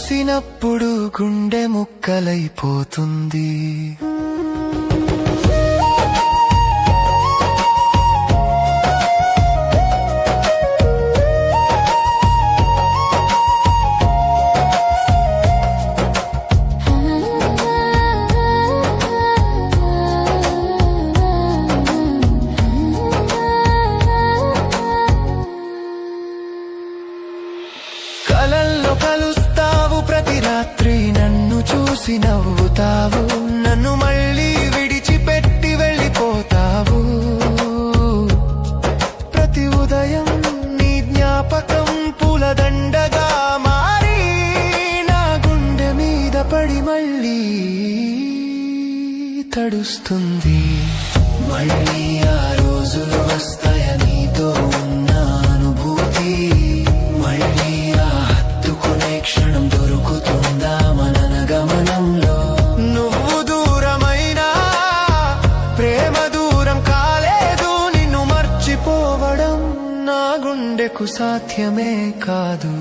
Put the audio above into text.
చూసినప్పుడు గుండె ముక్కలైపోతుంది. కలల్లో కలుస్తావు, ప్రతి రాత్రి నన్ను చూసి నవ్వుతావు, నన్ను మళ్ళీ విడిచిపెట్టి వెళ్ళిపోతావు. ప్రతి ఉదయం నీ జ్ఞాపకం పూలదండగా మారి నా గుండె మీద పడి మళ్ళీ తడుస్తుంది. మళ్ళీ ఆ రోజులు వస్తాయ నీతో ఉన్న అనుభూతి, మళ్ళీ ఆ హత్తుకునే క్షణం దొరుకుతుందా మన గమనంలో. నువ్వు దూరమైనా ప్రేమ దూరం కాలేదు, నిన్ను మర్చిపోవడం నా గుండెకు సాధ్యమే కాదు.